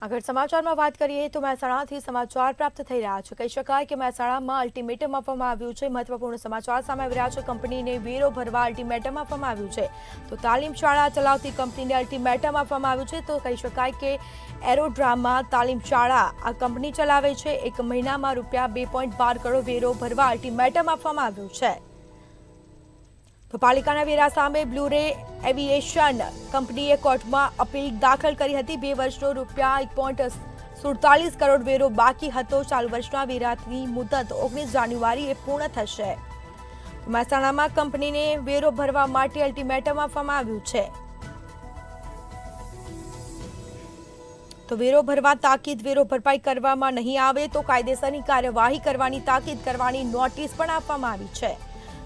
આગળ સમાચારમાં વાત કરીએ તો મહેસાણાથી સમાચાર પ્રાપ્ત થઈ રહ્યા છે। કહી શકાય કે મહેસાણામાં અલ્ટિમેટમ આપવામાં આવ્યું છે। મહત્વપૂર્ણ સમાચાર સામે આવી રહ્યા છે। કંપનીને વેરો ભરવા અલ્ટિમેટમ આપવામાં આવ્યું છે। તો તાલીમ શાળા ચલાવતી કંપનીને અલ્ટિમેટમ આપવામાં આવ્યું છે। તો કહી શકાય કે એરોડ્રામા તાલીમ શાળા આ કંપની ચલાવે છે। 1 મહિનામાં રૂપિયા 2.12 કરોડ વેરો ભરવા અલ્ટિમેટમ આપવામાં આવ્યું છે। તો પાલિકાના વેરા સામે બ્લુ રે એવિએશન કંપનીએ કોર્ટમાં અપીલ દાખલ કરી હતી। 2 વર્ષનો રૂપિયા 1.47 કરોડ વેરો બાકી હતો। ચાલુ વર્ષના વેરાની મુદત 19 જાન્યુઆરીએ પૂર્ણ થશે। મહેસાણામાં કંપનીને વેરો ભરવા માટે અલ્ટિમેટમ આપવામાં આવ્યું છે। તો વેરો ભરવા તાકીદ વેરો ભરપાઈ કરવામાં નહીં આવે તો કાયદેસરની કાર્યવાહી કરવાની તાકીદ કરવાની નોટિસ પણ આપવામાં આવી છે।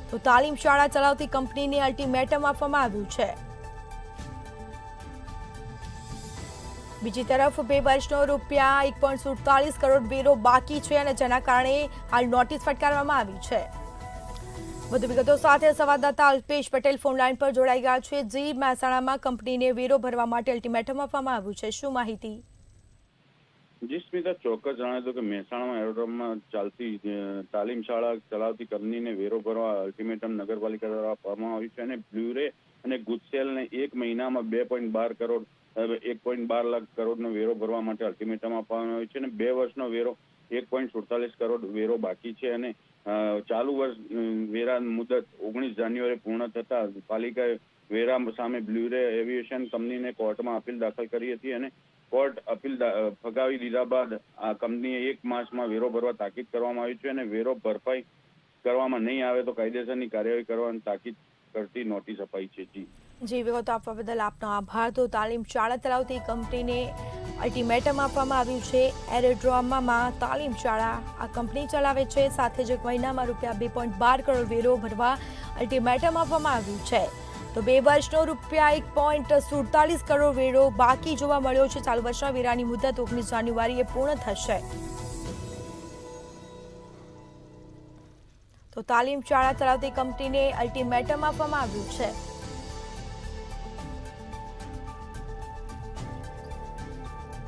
તો તાલીમ શાળા ચલાવતી કંપનીને અલ્ટિમેટમ આપવામાં આવ્યું છે। બીજી તરફ 2 વર્ષનો રૂપિયા 1.47 કરોડ વેરો બાકી છે અને જેના કારણે હાલ નોટિસ ફટકારવામાં આવી છે। વધુ વિગતો સાથે સંવાદદાતા અલ્પેશ પટેલ ફોનલાઈન પર જોડાઈ ગયા છે। જી, મહેસાણામાં કંપનીને વેરો ભરવા માટે અલ્ટિમેટમ આપવામાં આવ્યું છે, શું માહિતી? જી સ્મિતા, ચોક્કસ જણાવી દો કે મહેસાણામાં એરોડ્રોમમાં ચાલતી તાલીમ શાળા ચલાવતી કંપનીને વેરો ભરવા અલ્ટિમેટમ નગરપાલિકા દ્વારા આપવામાં આવ્યું છે અને બ્લુરે અને ગુજસેલને 1 મહિનામાં 2.12 કરોડ 1.12 લાખ કરોડનો વેરો ભરવા માટે અલ્ટિમેટમ આપવામાં આવ્યું છે અને 2 વર્ષનો વેરો 1.47 કરોડ વેરો બાકી છે અને ચાલુ વર્ષ વેરા મુદત 19 જાન્યુઆરી પૂર્ણ થતા પાલિકાએ વેરા સામે બ્લુરે એવિએશન કંપનીને કોર્ટમાં અપીલ દાખલ કરી હતી અને કોર્ટ અપીલ ફગાવી દીધા બાદ આ કંપનીએ 1 માસમાં વેરો ભરવા તાકીદ કરવામાં આવી છે અને વેરો ભરપાઈ કરવામાં નહીં આવે તો કાયદેસરની કાર્યવાહી કરવાની તાકીદ કરતી નોટિસ અપાઈ છે। જી, વિગતો આપવા બદલ આપનો આભાર। તો તાલીમ શાળા ચલાવતી કંપનીને અલ્ટિમેટમ આપવામાં આવ્યું છે। એરોડ્રોમામાં તાલીમ શાળા આ કંપની ચલાવે છે, સાથે જ 1 મહિનામાં રૂપિયા 2.12 કરોડ વેરો ભરવા અલ્ટિમેટમ આપવામાં આવ્યું છે। તો 2 વર્ષનો રૂપિયા 1.47 કરોડ વેરો બાકી જોવા મળ્યો છે। ચાલુ વર્ષના વેરાની મુદત 19 જાન્યુઆરીએ પૂર્ણ થશે। તો તાલીમ શાળા ચલાવતી કંપનીને અલ્ટિમેટમ આપવામાં આવ્યું છે।